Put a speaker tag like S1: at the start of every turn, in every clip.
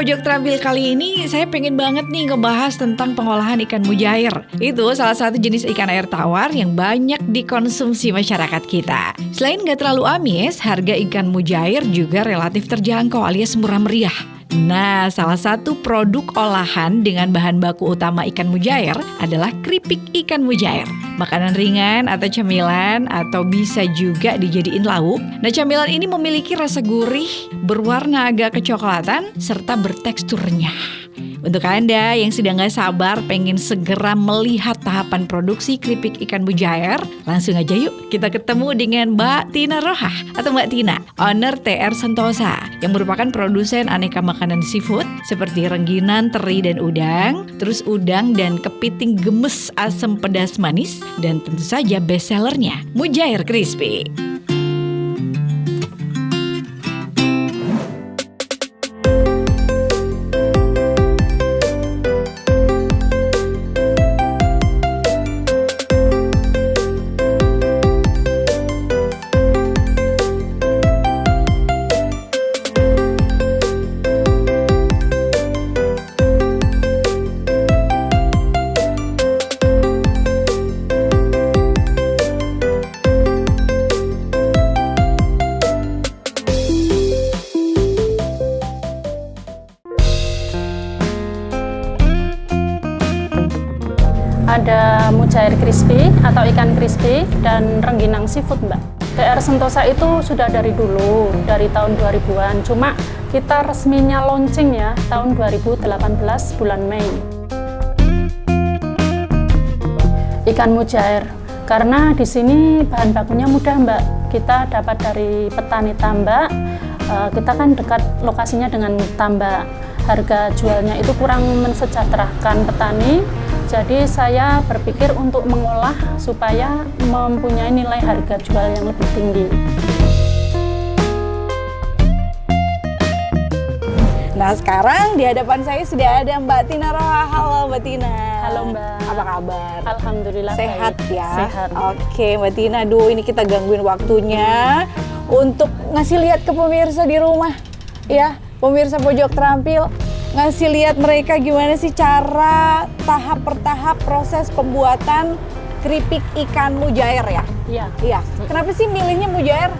S1: Pojok Terampil kali ini saya pengen banget nih ngebahas tentang pengolahan ikan mujair. Itu salah satu jenis ikan air tawar yang banyak dikonsumsi masyarakat kita. Selain gak terlalu amis, harga ikan mujair juga relatif terjangkau alias murah meriah. Nah, salah satu produk olahan dengan bahan baku utama ikan mujair adalah keripik ikan mujair. Makanan ringan atau camilan atau bisa juga dijadiin lauk. Nah, camilan ini memiliki rasa gurih, berwarna agak kecoklatan, serta bertekstur renyah. Untuk Anda yang sedang gak sabar pengen segera melihat tahapan produksi keripik ikan mujair, langsung aja yuk kita ketemu dengan Mbak Tina Rohah atau Mbak Tina, owner TR Sentosa, yang merupakan produsen aneka makanan seafood seperti rengginan, teri, dan udang, terus udang dan kepiting gemes asam pedas manis, dan tentu saja best sellernya, mujair crispy.
S2: Ada mujair crispy atau ikan crispy dan rengginang seafood, Mbak. TR Sentosa itu sudah dari dulu, dari tahun 2000-an. Cuma kita resminya launching ya tahun 2018 bulan Mei. Ikan mujair, karena di sini bahan bakunya mudah, Mbak. Kita dapat dari petani tambak. Kita kan dekat lokasinya dengan tambak. Harga jualnya itu kurang mensejahterakan petani. Jadi saya berpikir untuk mengolah supaya mempunyai nilai harga jual yang lebih tinggi.
S3: Nah, sekarang di hadapan saya sudah ada Mbak Tina Rohah. Halo Mbak Tina.
S2: Halo Mbak.
S3: Apa kabar?
S2: Alhamdulillah
S3: sehat
S2: baik.
S3: Ya.
S2: Sehat.
S3: Oke Mbak Tina, ini kita gangguin waktunya untuk ngasih lihat ke pemirsa di rumah, ya, pemirsa Pojok Terampil. Ngasih lihat mereka gimana sih cara tahap per tahap proses pembuatan keripik ikan mujair ya?
S2: Iya.
S3: Iya. Kenapa sih milihnya mujair?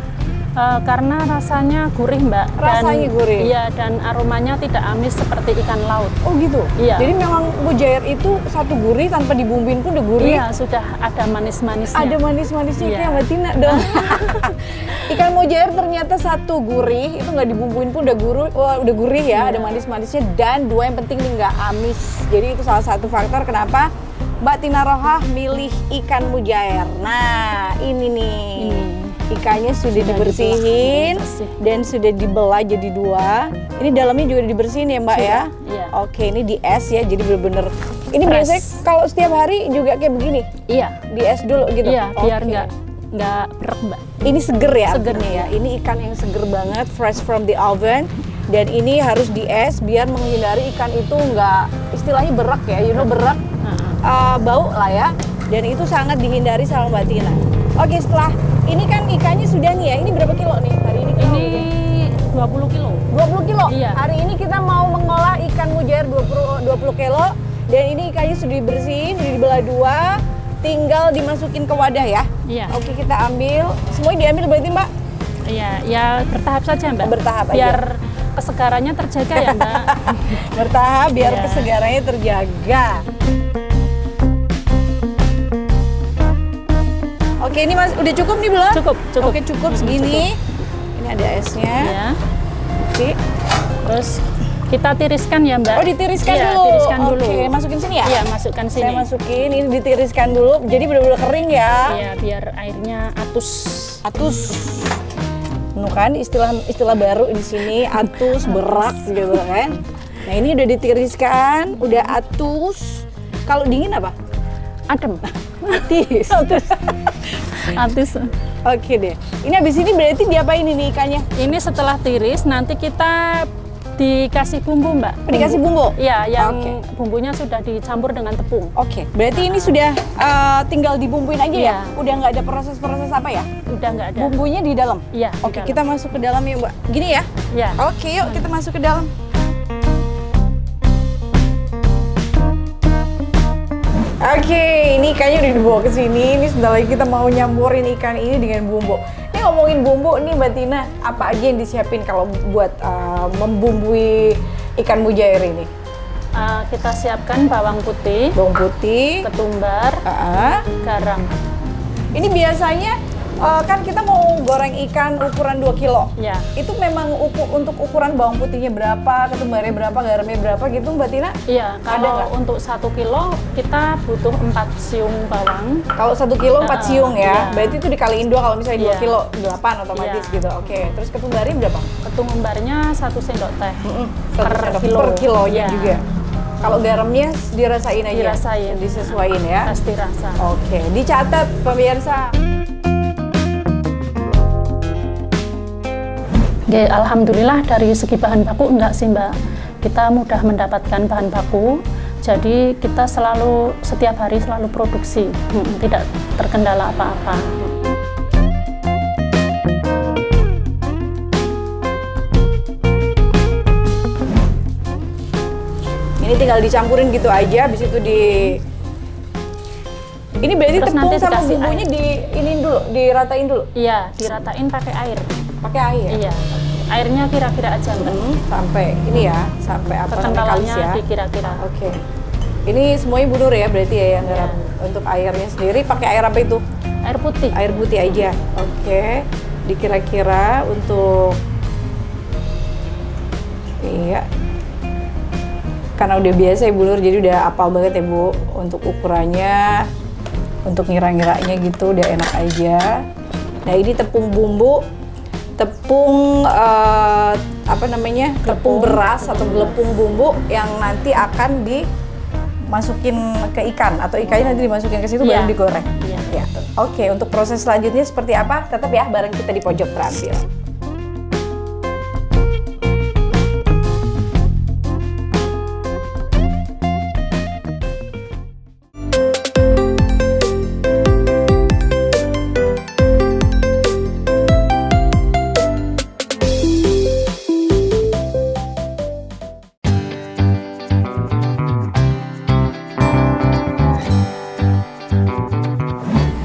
S2: Karena rasanya gurih, Mbak.
S3: Rasanya gurih?
S2: Iya, dan aromanya tidak amis seperti ikan laut.
S3: Oh gitu?
S2: Iya.
S3: Jadi memang mujair itu satu gurih, tanpa dibumbuin pun udah gurih?
S2: Iya, sudah ada manis-manisnya.
S3: Ada manis-manisnya,
S2: iya.
S3: Kayak Mbak Tina dong. Ikan mujair ternyata satu gurih, itu nggak dibumbuin pun udah gurih ya,
S2: iya.
S3: Ada manis-manisnya, dan dua yang penting nih nggak amis. Jadi itu salah satu faktor kenapa Mbak Tina Rohah milih ikan mujair. Nah, ini nih. Ikannya sudah dibersihin dan sudah dibelah jadi dua. Ini dalamnya juga dibersihin ya Mbak
S2: sudah,
S3: ya?
S2: Iya.
S3: Oke, ini di es ya, jadi bener-bener. Ini
S2: Fresh.
S3: biasanya kalau setiap hari juga kayak begini?
S2: Iya.
S3: Di es dulu gitu?
S2: Iya, biar
S3: Oke.
S2: nggak berat, Mbak.
S3: Ini seger ya?
S2: Seger
S3: nih ya. Ini ikan yang seger banget, fresh from the oven. Dan ini harus di es biar menghindari ikan itu nggak, istilahnya berak ya, berak, bau lah ya. Dan itu sangat dihindari sama Mbak Tina. Oke, setelah ini kan ikannya sudah nih ya, ini berapa kilo nih hari ini?
S2: Ini 20 kilo.
S3: 20 kilo?
S2: Iya.
S3: Hari ini kita mau mengolah ikan mujair 20 kilo. Dan ini ikannya sudah dibersihin, sudah dibelah dua. Tinggal dimasukin ke wadah ya?
S2: Iya.
S3: Oke, kita ambil. Semuanya diambil berarti Mbak?
S2: Iya, ya bertahap saja Mbak.
S3: Bertahap aja.
S2: Biar kesegarannya terjaga ya Mbak.
S3: Bertahap biar
S2: Iya.
S3: kesegarannya terjaga. Oke, ini Mas udah cukup nih belum?
S2: Cukup.
S3: Oke, cukup segini. Ini ada esnya.
S2: Ya.
S3: Oke.
S2: Terus kita tiriskan ya Mbak.
S3: Oh, ditiriskan
S2: iya,
S3: dulu.
S2: tiriskan dulu.
S3: Oke, masukin sini ya?
S2: Iya, masukkan sini.
S3: Saya masukin, ini ditiriskan dulu. Jadi benar-benar kering ya.
S2: Iya, biar airnya atus.
S3: Atus. Kan istilah baru di sini, atus, berak gitu kan. Nah, ini udah ditiriskan, udah atus. Kalau dingin apa?
S2: Adem.
S3: Atis.
S2: Atis.
S3: Oke deh. Ini habis ini berarti diapain ini ikannya?
S2: Ini setelah tiris nanti kita dikasih bumbu Mbak.
S3: Dikasih bumbu?
S2: Iya, yang bumbunya sudah dicampur dengan tepung.
S3: Oke. Berarti ini sudah tinggal dibumbuin aja ya?
S2: Iya.
S3: Udah nggak ada proses-proses apa ya?
S2: Udah nggak ada.
S3: Bumbunya di dalam?
S2: Iya.
S3: Oke, kita masuk ke dalam ya Mbak. Gini ya?
S2: Iya.
S3: Oke, yuk kita masuk ke dalam. Oke, ini ikannya udah dibawa ke sini. Ini sebentar lagi kita mau nyampurin ikan ini dengan bumbu. Ini ngomongin bumbu nih Mbak Tina, apa aja yang disiapin kalau buat membumbui ikan mujair ini?
S2: Kita siapkan bawang putih, ketumbar, garam.
S3: Ini biasanya kan kita mau goreng ikan ukuran 2 kilo.
S2: Ya.
S3: Itu memang untuk ukuran bawang putihnya berapa, ketumbarnya berapa, garamnya berapa gitu Mbak Tina?
S2: Iya, kalau untuk 1 kilo kita butuh 4 siung bawang.
S3: Kalau 1 kilo 4 siung ya,
S2: iya.
S3: Berarti itu dikaliin 2, kalau misalnya 2
S2: Iya.
S3: kilo 8 otomatis
S2: Iya.
S3: gitu. Oke, terus ketumbarnya berapa?
S2: Ketumbarnya 1 sendok teh
S3: Per kilonya
S2: Iya.
S3: juga. Kalau garamnya dirasain aja?
S2: Dirasain.
S3: Disesuaiin ya?
S2: Pasti rasa.
S3: Oke, dicatat pemirsa.
S2: Oke, alhamdulillah dari segi bahan baku enggak sih Mbak. Kita mudah mendapatkan bahan baku, jadi kita setiap hari selalu produksi, tidak terkendala apa-apa.
S3: Ini tinggal dicampurin gitu aja, habis itu Ini berarti
S2: Terus
S3: tepung
S2: nanti
S3: sama
S2: dikasih
S3: bumbunya diratain dulu?
S2: Iya, diratain pakai air.
S3: Pakai air?
S2: Iya, airnya kira-kira aja Mbak.
S3: Sampai ini ya, sampai apa namanya kalis
S2: Kekentalannya
S3: ya?
S2: dikira-kira.
S3: Oke. Ini semuanya Bu Nur ya berarti ya yang garap. Untuk airnya sendiri pakai air apa itu?
S2: Air putih.
S3: Air putih aja. Oke. Dikira-kira untuk iya. Karena udah biasa ya Bu Nur, jadi udah apal banget ya Bu untuk ukurannya, untuk ngira-ngiranya gitu udah enak aja. Nah ini tepung bumbu, tepung tepung beras atau gelepung bumbu yang nanti akan dimasukin ke ikan atau ikannya nanti dimasukin ke situ
S2: Iya.
S3: baru digoreng.
S2: Iya.
S3: Ya. Oke, untuk proses selanjutnya seperti apa? Tetap ya bareng kita di pojok terampil.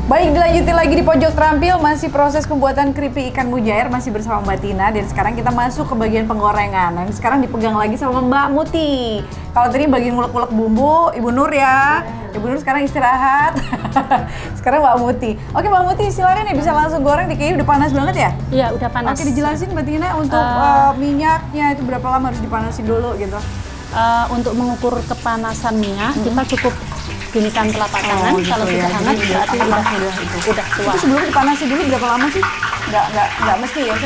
S3: Baik, dilanjutin lagi di pojok terampil, masih proses pembuatan keripik ikan mujair masih bersama Mbak Tina, dan sekarang kita masuk ke bagian penggorengan. Nah, sekarang dipegang lagi sama Mbak Muti. Kalau tadi bagian ngulek-ngulek bumbu, Ibu Nur ya. Ibu Nur sekarang istirahat. Sekarang Mbak Muti. Oke Mbak Muti, silakan ya bisa langsung goreng, kayaknya udah panas banget ya?
S2: Iya, udah panas.
S3: Oke, dijelasin Mbak Tina untuk minyaknya itu berapa lama harus dipanasin dulu gitu?
S2: Untuk mengukur kepanasan minyak, kita cukup ginikan telapak tangan.
S3: gitu
S2: Kalau
S3: ya.
S2: sudah hangat
S3: Jadi
S2: berarti udah tua.
S3: Itu sebelum dipanasin dulu berapa lama sih? Nggak mesti ya, yang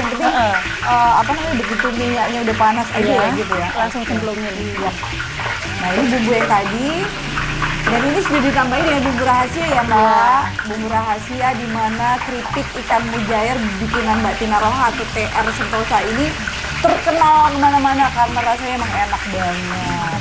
S3: penting begitu minyaknya udah panas aja
S2: Iya,
S3: ya gitu ya.
S2: langsung cemplungin.
S3: Iya. Nah ini bumbu yang tadi, dan ini sudah ditambahin dengan bumbu rahasia ya Mbak. Bumbu rahasia di mana keripik ikan mujair bikinan Mbak Tina Roha atau TR Sentosa ini terkenal kemana-mana karena rasanya emang enak banget.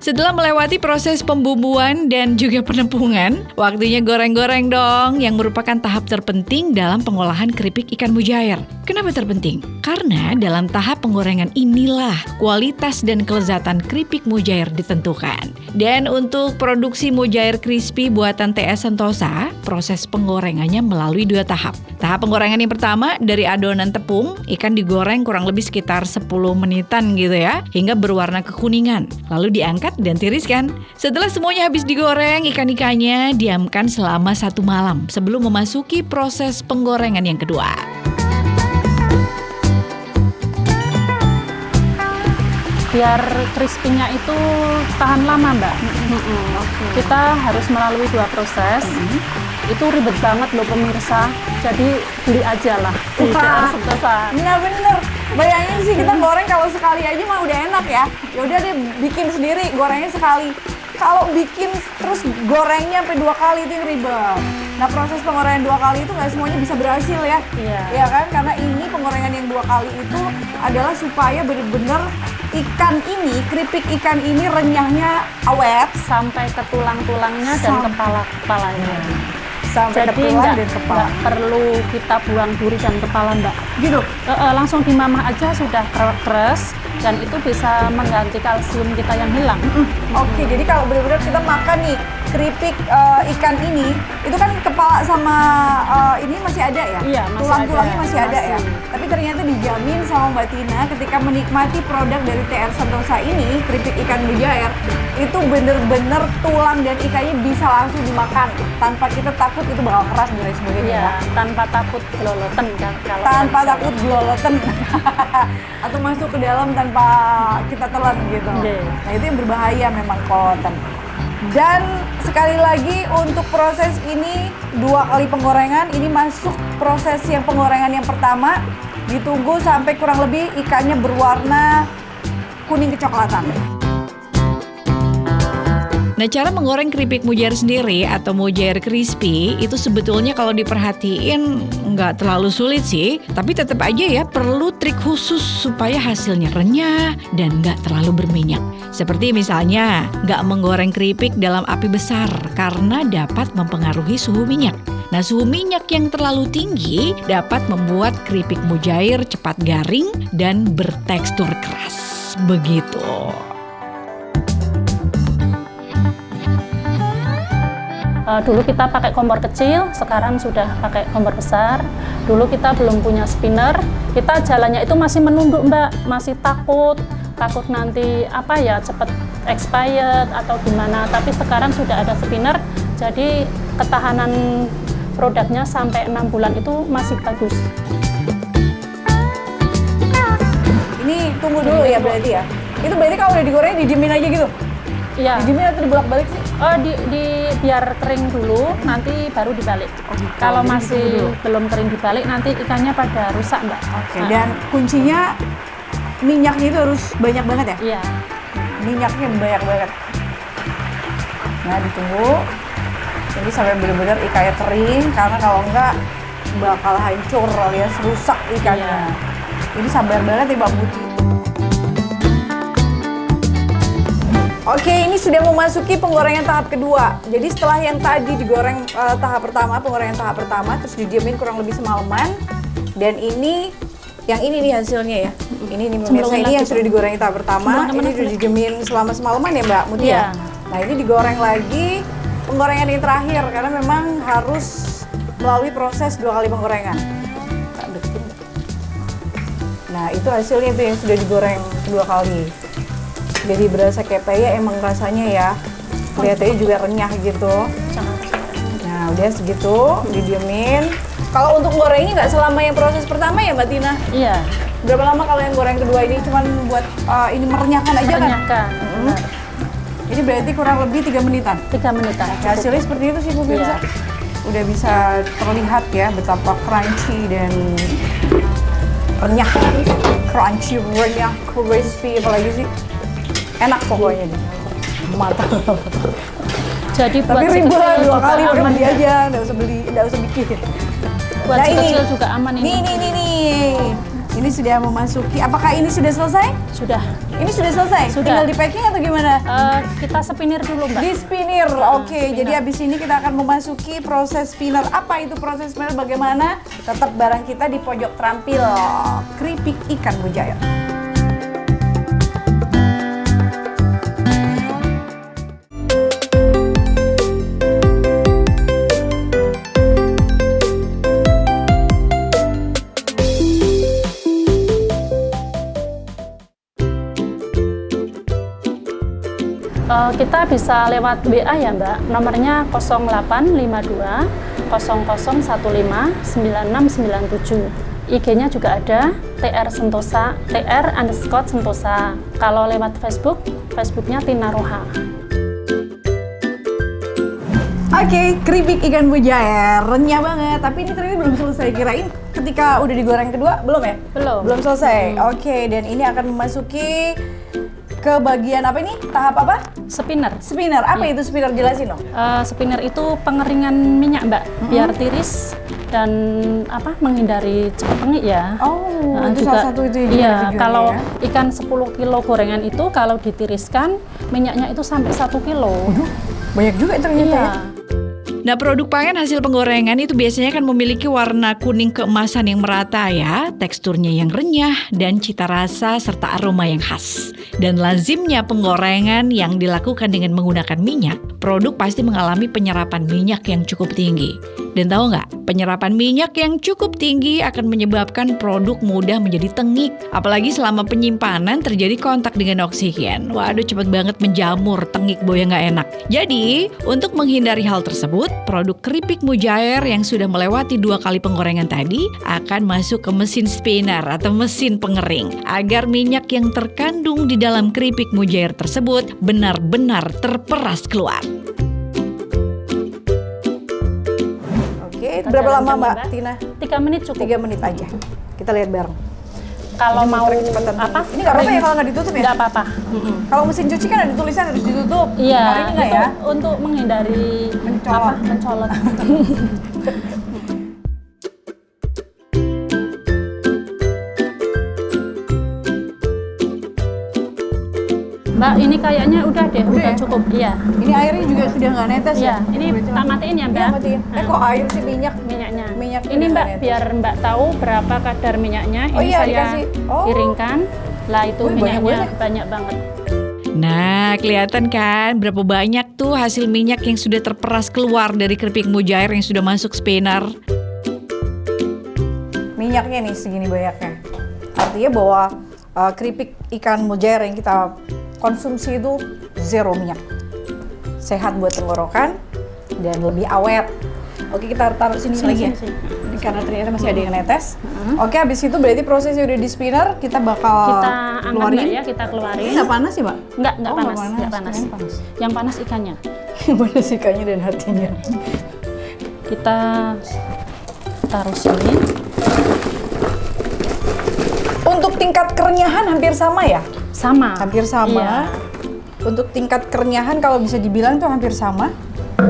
S1: Setelah melewati proses pembumbuan dan juga penepungan, waktunya goreng-goreng dong, yang merupakan tahap terpenting dalam pengolahan keripik ikan mujair. Kenapa terpenting? Karena dalam tahap penggorengan inilah kualitas dan kelezatan keripik mujair ditentukan. Dan untuk produksi mujair crispy buatan TS Sentosa, proses penggorengannya melalui 2 tahap. Tahap penggorengan yang pertama dari adonan tepung, ikan digoreng kurang lebih sekitar 10 menitan gitu ya, hingga berwarna kekuningan. Lalu diangkat dan tiriskan. Setelah semuanya habis digoreng, ikan-ikannya diamkan selama 1 malam sebelum memasuki proses penggorengan yang kedua.
S2: Biar crispy-nya itu tahan lama Mbak. Kita harus melalui 2 proses. Itu ribet banget loh pemirsa. Jadi beli aja lah di TR Sentosa.
S3: Bener-bener, bayangin sih kita goreng kalau sekali aja mah udah enak ya. Ya udah deh bikin sendiri, gorengnya sekali. Kalau bikin terus gorengnya sampai 2 kali itu yang ribet. Nah proses penggorengan 2 kali itu nggak semuanya bisa berhasil ya.
S2: Iya.
S3: Ya kan, karena ini penggorengan yang 2 kali itu adalah supaya bener-bener ikan ini, keripik ikan ini renyahnya awet
S2: Sampai ke tulang-tulangnya dan kepala-kepalanya.
S3: sampai ke
S2: Jadi
S3: tulang dan kepala.
S2: nggak perlu kita buang duri dan kepala Mbak.
S3: Gitu.
S2: Langsung dimamah aja sudah keras dan itu bisa mengganti kalsium kita yang hilang.
S3: Oke, jadi kalau benar-benar kita makan nih keripik ikan ini, itu kan kepala sama ini masih ada ya?
S2: Iya, masih
S3: Tulang-tulangnya
S2: ada.
S3: masih ada ya?
S2: Masih.
S3: Tapi ternyata dijamin sama Mbak Tina ketika menikmati produk dari TR Sentosa ini, keripik ikan mujair, itu bener-bener tulang dan ikannya bisa langsung dimakan tanpa kita takut itu bakal keras dan lain sebagainya.
S2: Iya,
S3: ya.
S2: tanpa takut geloloten kan kalau
S3: Tanpa
S2: bisa.
S3: takut geloloten atau masuk ke dalam tanpa kita telan gitu.
S2: Iya.
S3: Nah itu yang berbahaya memang keloloten. Dan sekali lagi untuk proses ini 2 kali penggorengan, ini masuk proses yang penggorengan yang pertama, ditunggu sampai kurang lebih ikannya berwarna kuning kecoklatan.
S1: Nah, cara menggoreng keripik mujair sendiri atau mujair crispy itu sebetulnya kalau diperhatiin nggak terlalu sulit sih. Tapi tetap aja ya perlu trik khusus supaya hasilnya renyah dan nggak terlalu berminyak. Seperti misalnya nggak menggoreng keripik dalam api besar karena dapat mempengaruhi suhu minyak. Nah, suhu minyak yang terlalu tinggi dapat membuat keripik mujair cepat garing dan bertekstur keras. Begitu.
S2: Dulu kita pakai kompor kecil, sekarang sudah pakai kompor besar. Dulu kita belum punya spinner, kita jalannya itu masih menunduk Mbak, masih takut nanti apa ya cepet expired atau gimana. Tapi sekarang sudah ada spinner, jadi ketahanan produknya sampai 6 bulan itu masih bagus.
S3: Ini tunggu dulu ya berarti ya. Itu berarti kalau udah digoreng didiemin aja gitu?
S2: Iya.
S3: Didiemin atau dibolak-balik sih?
S2: Oh, biar kering dulu, nanti baru dibalik. Kalau
S3: jadi
S2: masih
S3: ditunggu dulu.
S2: belum kering dibalik, nanti ikannya pada rusak, Mbak.
S3: Oke,
S2: Nah,
S3: dan kuncinya minyaknya itu harus banyak banget ya?
S2: iya.
S3: Minyaknya banyak banget. Nah, ditunggu. Jadi sampai benar-benar ikannya kering, karena kalau enggak bakal hancur alias rusak ikannya.
S2: Iya.
S3: Jadi sabar banget ya Mbak Putih. Oke, ini sudah memasuki penggorengan tahap kedua. Jadi setelah yang tadi digoreng tahap pertama, penggorengan tahap pertama, terus didiemin kurang lebih semalaman. Dan ini, yang ini nih hasilnya ya. Ini nih pemirsa,
S2: Cemplungin
S3: ini yang
S2: lagi,
S3: sudah digoreng tahap pertama.
S2: Cemplungin
S3: Ini
S2: lagi.
S3: sudah didiemin selama semalaman ya Mbak Mutia?
S2: Iya.
S3: Nah ini digoreng lagi, penggorengan yang terakhir. Karena memang harus melalui proses 2 kali penggorengan. Tak deketin. Nah itu hasilnya itu yang sudah digoreng 2 kali. Jadi berasa kayak peye emang rasanya ya. Kelihatannya juga renyah gitu. Nah udah segitu, didiemin. Kalau untuk gorengnya nggak selama yang proses pertama ya Mbak Tina?
S2: Iya.
S3: Berapa lama kalau yang goreng kedua ini cuman buat ini merenyahkan aja kan?
S2: Merenyahkan. Benar.
S3: Ini berarti kurang lebih 3 menitan.
S2: 3 menitan.
S3: Hasilnya seperti itu sih pemirsa.
S2: Iya.
S3: Udah bisa terlihat ya betapa crunchy dan renyah. Crunchy, renyah, crispy, apalagi sih? Enak pokoknya nih. Mantap.
S2: Jadi buat
S3: Tapi
S2: si
S3: ribuan
S2: kecil
S3: 2
S2: juga
S3: kali udah
S2: aman
S3: beli
S2: ya.
S3: aja, nggak usah beli, nggak usah bikin.
S2: Buat
S3: Nah,
S2: si
S3: ini.
S2: kecil juga aman ini.
S3: Nih. Ini sudah memasuki. Apakah ini sudah selesai?
S2: Sudah.
S3: Ini sudah selesai?
S2: Sudah.
S3: Tinggal di packing atau gimana?
S2: Kita spinner dulu, Mbak.
S3: Di spinner, oke.
S2: spinner.
S3: Jadi abis ini kita akan memasuki proses spinner. Apa itu proses spinner? Bagaimana? Tetap barang kita di pojok terampil. Keripik ikan mujair.
S2: Kita bisa lewat WA ya Mbak, nomornya 0852 0015 9697. IG-nya juga ada, TR Sentosa, TR_Sentosa. Kalau lewat Facebook, Facebooknya Tina Roha.
S3: Oke, keripik ikan mujair, renyah banget. Tapi ini ternyata belum selesai. Kirain ketika udah digoreng kedua, belum ya?
S2: Belum.
S3: Belum selesai. Oke, dan ini akan memasuki ke bagian apa ini? Tahap apa?
S2: Spinner.
S3: Spinner. Apa itu spinner? Jelasin dong.
S2: Spinner itu pengeringan minyak Mbak, biar tiris dan menghindari cepat pengik ya.
S3: Oh, itu salah satu itu yang
S2: Iya,
S3: tujuannya
S2: kalau
S3: ya.
S2: ikan 10 kilo gorengan itu kalau ditiriskan minyaknya itu sampai 1 kilo.
S3: Banyak juga ternyata
S2: Iya.
S3: ya.
S1: Nah, produk pangan hasil penggorengan itu biasanya kan memiliki warna kuning keemasan yang merata ya, teksturnya yang renyah, dan cita rasa serta aroma yang khas. Dan lazimnya penggorengan yang dilakukan dengan menggunakan minyak, produk pasti mengalami penyerapan minyak yang cukup tinggi. Dan tahu nggak, penyerapan minyak yang cukup tinggi akan menyebabkan produk mudah menjadi tengik. Apalagi selama penyimpanan terjadi kontak dengan oksigen. Waduh, cepet banget menjamur, tengik boya nggak enak. Jadi, untuk menghindari hal tersebut, produk keripik mujair yang sudah melewati 2 kali penggorengan tadi akan masuk ke mesin spinner atau mesin pengering. Agar minyak yang terkandung di dalam keripik mujair tersebut benar-benar terperas keluar.
S3: Oke, berapa lama Mbak Tina?
S2: 3 menit cukup.
S3: 3 menit aja. Kita lihat bareng.
S2: Kalau
S3: Ini
S2: mau
S3: muter kecepatan.
S2: apa?
S3: Ini nggak apa-apa ya kalau nggak ditutup ya?
S2: Nggak apa-apa.
S3: Kalau mesin cuci kan ada tulisan harus ditutup.
S2: Iya,
S3: Kalau ini nggak
S2: itu
S3: ya?
S2: untuk menghindari
S3: Mencolok.
S2: mencolok. Mbak, ini kayaknya udah deh,
S3: Udah
S2: udah
S3: ya?
S2: cukup. Iya.
S3: Ini airnya juga sudah nggak netes
S2: Iya,
S3: ya?
S2: ini tak matiin ya, Mbak.
S3: Iya, matiin. Kok air sih minyak?
S2: Minyaknya.
S3: Minyaknya
S2: Ini
S3: udah
S2: Mbak,
S3: nggak netes.
S2: biar Mbak tahu berapa kadar minyaknya.
S3: Oh
S2: Ini
S3: iya,
S2: saya
S3: dikasih. Oh.
S2: iringkan. Lah itu
S3: Wih,
S2: minyaknya
S3: banyak
S2: banyak banget.
S1: Nah, kelihatan kan berapa banyak tuh hasil minyak yang sudah terperas keluar dari keripik mujair yang sudah masuk spinner.
S3: Minyaknya nih segini banyaknya. Artinya bahwa keripik ikan mujair yang kita konsumsi itu zero minyak. Sehat buat tenggorokan dan lebih awet. Oke, kita taruh sini lagi ya.
S2: Sini.
S3: Karena ternyata masih ada yang netes. Oke, habis itu berarti prosesnya udah di spinner, kita bakal
S2: Kita angkat
S3: keluarin.
S2: Mbak ya, kita keluarin.
S3: Ini nggak panas sih, Mbak?
S2: Enggak
S3: Oh,
S2: panas, enggak panas.
S3: Kirain panas.
S2: Yang panas ikannya.
S3: Panas ikannya dan hatinya.
S2: Kita taruh sini.
S3: Untuk tingkat kerenyahan hampir sama ya?
S2: Sama.
S3: Hampir sama.
S2: Iya.
S3: Untuk tingkat kerenyahan kalau bisa dibilang tuh hampir sama.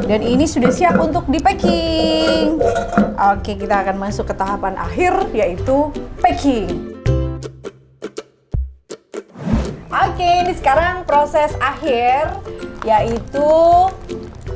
S3: Dan ini sudah siap untuk di packing. Oke, kita akan masuk ke tahapan akhir yaitu packing. Oke, ini sekarang proses akhir yaitu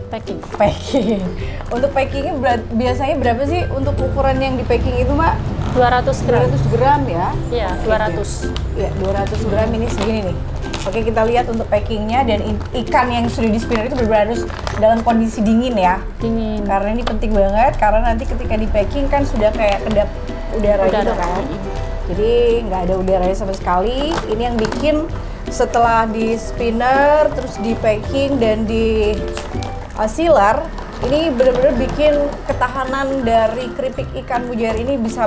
S2: Packing.
S3: packing. Untuk packingnya biasanya berapa sih untuk ukuran yang di packing itu, Mbak?
S2: 200 gram.
S3: 200 gram ya?
S2: Iya, 200.
S3: Ya, 200 gram ini segini nih. Oke, kita lihat untuk packingnya dan ikan yang sudah di spinner itu benar-benar harus dalam kondisi dingin ya.
S2: Dingin.
S3: Karena ini penting banget, karena nanti ketika di packing kan sudah kayak kedap udara gitu kan. Jadi nggak ada udaranya sama sekali. Ini yang bikin setelah di spinner, terus di packing dan di sealer, ini benar-benar bikin ketahanan dari keripik ikan mujair ini bisa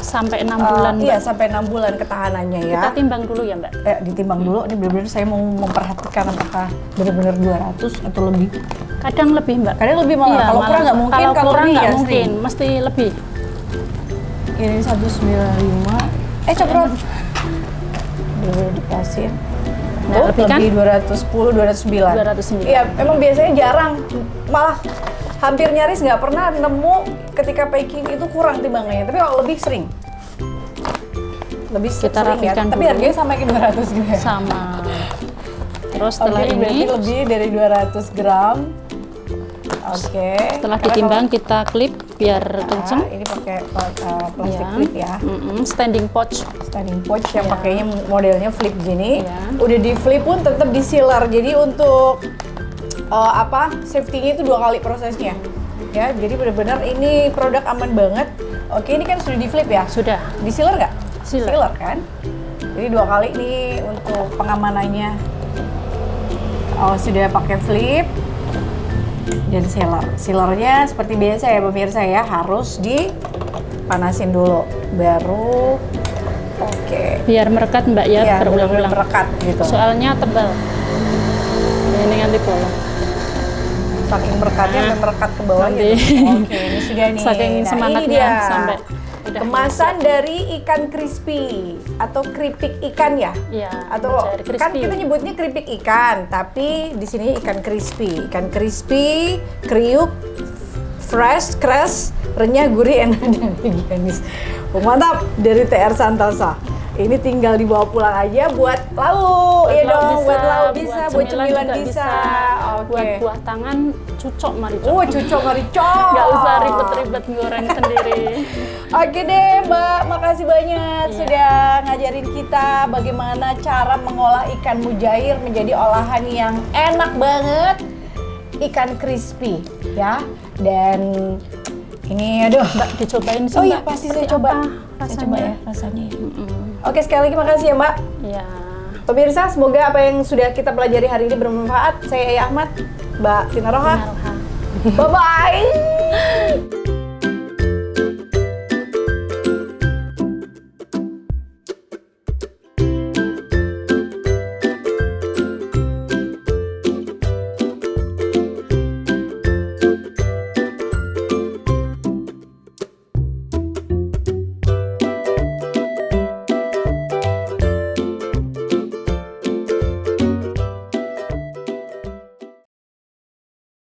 S2: Sampai 6 bulan, Mbak.
S3: iya, sampai 6 bulan ketahanannya ya.
S2: Kita timbang dulu ya, Mbak.
S3: Ditimbang dulu, ini benar-benar saya mau memperhatikan apakah benar-benar 200 atau lebih.
S2: Kadang lebih, Mbak.
S3: Kadang lebih malah, kalau kurang nggak mungkin,
S2: Kalau
S3: kalau
S2: kurang
S3: lebih
S2: nggak
S3: ya
S2: mungkin,
S3: sering.
S2: mesti lebih.
S3: Ini 195. Coprot. Benar-benar dikasih.
S2: Nah,
S3: Oh,
S2: lebih kan?
S3: lebih 210, 209.
S2: 209.
S3: Iya, emang biasanya jarang, malah hampir nyaris nggak pernah nemu ketika packing itu kurang timbangannya. Tapi kalau lebih sering. Lebih
S2: Kita
S3: sering ya.
S2: rapikan
S3: Tapi
S2: dulu.
S3: harganya sampai ke 200 juga.
S2: Sama. Terus setelah
S3: Oke, berarti
S2: ini,
S3: lebih dari 200 gram. Oke.
S2: setelah
S3: Karena
S2: ditimbang kita klip biar
S3: kalau-
S2: kenceng.
S3: ini pakai plastik
S2: Ya.
S3: flip ya.
S2: Standing pouch.
S3: Standing pouch yang
S2: Ya.
S3: pakainya modelnya flip gini.
S2: Ya.
S3: Udah di flip pun tetap di sealer. Jadi untuk safety-nya itu 2 kali prosesnya. Ya, jadi benar-benar ini produk aman banget. Oke, ini kan sudah di flip ya?
S2: Sudah.
S3: Di sealer nggak?
S2: Sealer.
S3: Kan? Jadi 2 kali nih untuk pengamanannya. Sudah pakai flip dan sealer. Sealernya seperti biasa ya pemirsa ya, harus dipanasin dulu. Baru oke.
S2: Biar merekat, Mbak ya,
S3: Ya, benar-benar
S2: berulang-ulang.
S3: merekat gitu.
S2: Soalnya tebal. Ini nanti bolong.
S3: Saking merekatnya sampai merekat ke bawah
S2: Nanti.
S3: gitu. Oke, ini sudah nih.
S2: Saking
S3: Nah,
S2: semangatnya
S3: ini dia.
S2: sampai udah
S3: Kemasan dari ikan crispy atau keripik ikan ya?
S2: Iya,
S3: Atau
S2: mujair
S3: kan
S2: crispy.
S3: kita nyebutnya keripik ikan, tapi di sini ikan crispy. Ikan crispy, kriuk, fresh, renyah, gurih, enak dan higienis. Mantap dari TR Santosa. Ini tinggal dibawa pulang aja buat lauk, ya dong, buat lauk bisa, buat cemilan bisa. Oke.
S2: Buat buah tangan cucok marico.
S3: Cucok maricok.
S2: Nggak usah ribet-ribet goreng sendiri.
S3: Oke deh Mbak, makasih banyak sudah ngajarin kita bagaimana cara mengolah ikan mujair menjadi olahan yang enak banget, ikan crispy ya. Dan ini aduh,
S2: Mbak dicobain sih.
S3: oh iya
S2: Mbak,
S3: pasti
S2: seperti
S3: saya coba.
S2: apa
S3: Saya coba ya rasanya. Oke, sekali lagi makasih ya Mbak.
S2: Iya.
S3: Pemirsa, semoga apa yang sudah kita pelajari hari ini bermanfaat. Saya Ayah Ahmad, Mbak Tina Roha.
S2: Naroha.
S3: Bye-bye.